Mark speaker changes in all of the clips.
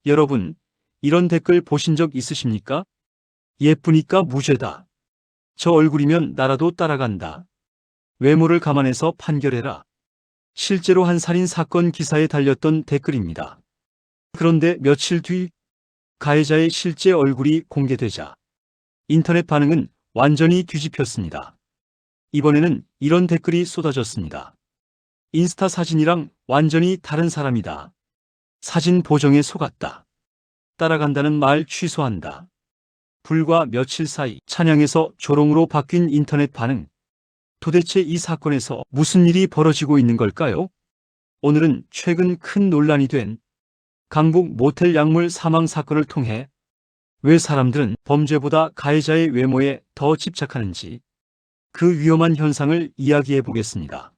Speaker 1: 여러분, 이런 댓글 보신 적 있으십니까? 예쁘니까 무죄다. 저 얼굴이면 나라도 따라간다. 외모를 감안해서 판결해라. 실제로 한 살인 사건 기사에 달렸던 댓글입니다. 그런데 며칠 뒤 가해자의 실제 얼굴이 공개되자 인터넷 반응은 완전히 뒤집혔습니다. 이번에는 이런 댓글이 쏟아졌습니다. 인스타 사진이랑 완전히 다른 사람이다. 사진 보정에 속았다. 따라간다는 말 취소한다. 불과 며칠 사이 찬양에서 조롱으로 바뀐 인터넷 반응. 도대체 이 사건에서 무슨 일이 벌어지고 있는 걸까요? 오늘은 최근 큰 논란이 된 강북 모텔 약물 사망 사건을 통해 왜 사람들은 범죄보다 가해자의 외모에 더 집착하는지, 그 위험한 현상을 이야기해 보겠습니다.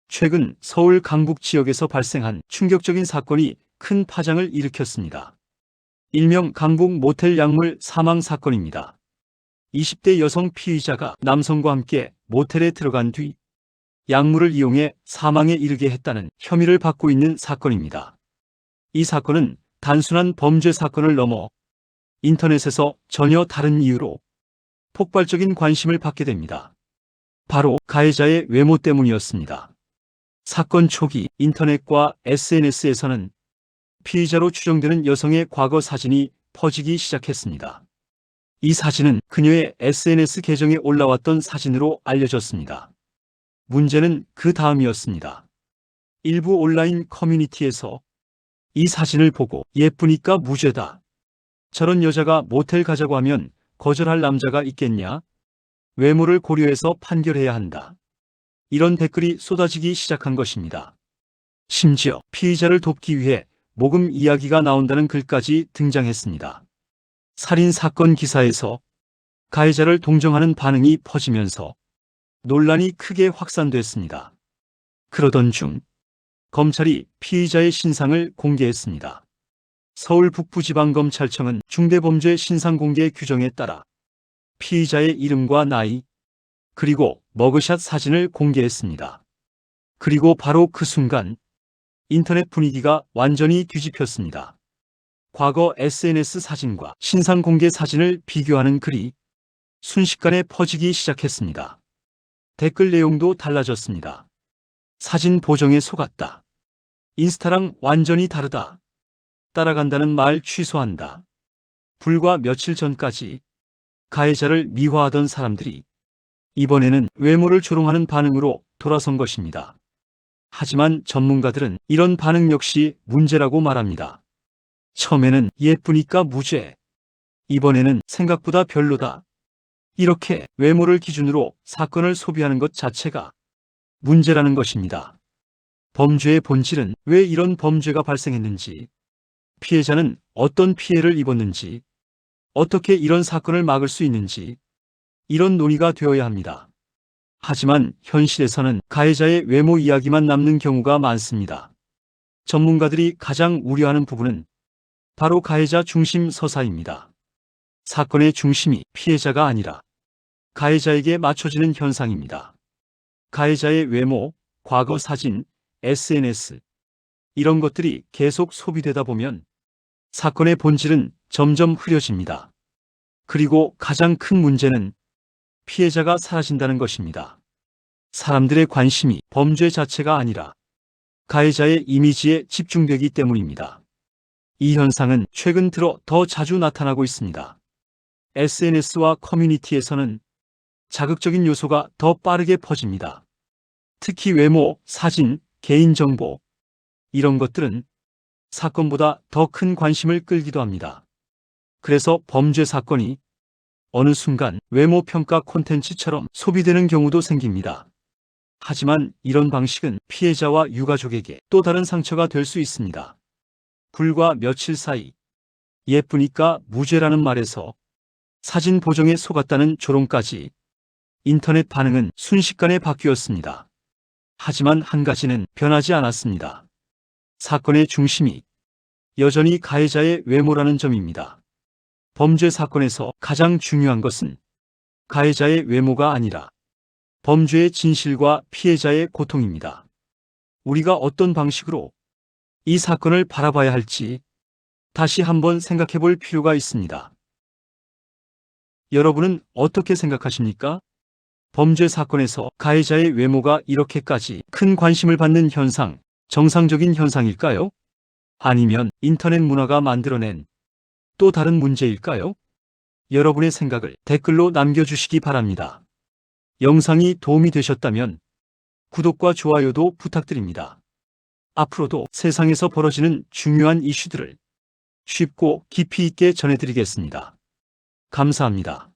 Speaker 1: 최근 서울 강북 지역에서 발생한 충격적인 사건이 큰 파장을 일으켰습니다. 일명 강북 모텔 약물 사망 사건입니다. 20대 여성 피의자가 남성과 함께 모텔에 들어간 뒤 약물을 이용해 사망에 이르게 했다는 혐의를 받고 있는 사건입니다. 이 사건은 단순한 범죄 사건을 넘어 인터넷에서 전혀 다른 이유로 폭발적인 관심을 받게 됩니다. 바로 가해자의 외모 때문이었습니다. 사건 초기 인터넷과 SNS에서는 피의자로 추정되는 여성의 과거 사진이 퍼지기 시작했습니다. 이 사진은 그녀의 SNS 계정에 올라왔던 사진으로 알려졌습니다. 문제는 그 다음이었습니다. 일부 온라인 커뮤니티에서 이 사진을 보고 예쁘니까 무죄다. 저런 여자가 모텔 가자고 하면 거절할 남자가 있겠냐? 외모를 고려해서 판결해야 한다. 이런 댓글이 쏟아지기 시작한 것입니다. 심지어 피의자를 돕기 위해 모금 이야기가 나온다는 글까지 등장했습니다. 살인 사건 기사에서 가해자를 동정하는 반응이 퍼지면서 논란이 크게 확산됐습니다. 그러던 중 검찰이 피의자의 신상을 공개했습니다. 서울 북부지방검찰청은 중대범죄 신상공개 규정에 따라 피의자의 이름과 나이, 그리고 머그샷 사진을 공개했습니다. 그리고 바로 그 순간 인터넷 분위기가 완전히 뒤집혔습니다. 과거 SNS 사진과 신상 공개 사진을 비교하는 글이 순식간에 퍼지기 시작했습니다. 댓글 내용도 달라졌습니다. 사진 보정에 속았다. 인스타랑 완전히 다르다. 따라간다는 말 취소한다. 불과 며칠 전까지 가해자를 미화하던 사람들이 이번에는 외모를 조롱하는 반응으로 돌아선 것입니다. 하지만 전문가들은 이런 반응 역시 문제라고 말합니다. 처음에는 예쁘니까 무죄. 이번에는 생각보다 별로다. 이렇게 외모를 기준으로 사건을 소비하는 것 자체가 문제라는 것입니다. 범죄의 본질은 왜 이런 범죄가 발생했는지, 피해자는 어떤 피해를 입었는지, 어떻게 이런 사건을 막을 수 있는지, 이런 논의가 되어야 합니다. 하지만 현실에서는 가해자의 외모 이야기만 남는 경우가 많습니다. 전문가들이 가장 우려하는 부분은 바로 가해자 중심 서사입니다. 사건의 중심이 피해자가 아니라 가해자에게 맞춰지는 현상입니다. 가해자의 외모, 과거 사진, SNS, 이런 것들이 계속 소비되다 보면 사건의 본질은 점점 흐려집니다. 그리고 가장 큰 문제는 피해자가 사라진다는 것입니다. 사람들의 관심이 범죄 자체가 아니라 가해자의 이미지에 집중되기 때문입니다. 이 현상은 최근 들어 더 자주 나타나고 있습니다. SNS와 커뮤니티에서는 자극적인 요소가 더 빠르게 퍼집니다. 특히 외모, 사진, 개인정보, 이런 것들은 사건보다 더 큰 관심을 끌기도 합니다. 그래서 범죄 사건이 어느 순간 외모 평가 콘텐츠처럼 소비되는 경우도 생깁니다. 하지만 이런 방식은 피해자와 유가족에게 또 다른 상처가 될 수 있습니다. 불과 며칠 사이 예쁘니까 무죄라는 말에서 사진 보정에 속았다는 조롱까지 인터넷 반응은 순식간에 바뀌었습니다. 하지만 한 가지는 변하지 않았습니다. 사건의 중심이 여전히 가해자의 외모라는 점입니다. 범죄 사건에서 가장 중요한 것은 가해자의 외모가 아니라 범죄의 진실과 피해자의 고통입니다. 우리가 어떤 방식으로 이 사건을 바라봐야 할지 다시 한번 생각해 볼 필요가 있습니다. 여러분은 어떻게 생각하십니까? 범죄 사건에서 가해자의 외모가 이렇게까지 큰 관심을 받는 현상, 정상적인 현상일까요? 아니면 인터넷 문화가 만들어낸 또 다른 문제일까요? 여러분의 생각을 댓글로 남겨주시기 바랍니다. 영상이 도움이 되셨다면 구독과 좋아요도 부탁드립니다. 앞으로도 세상에서 벌어지는 중요한 이슈들을 쉽고 깊이 있게 전해드리겠습니다. 감사합니다.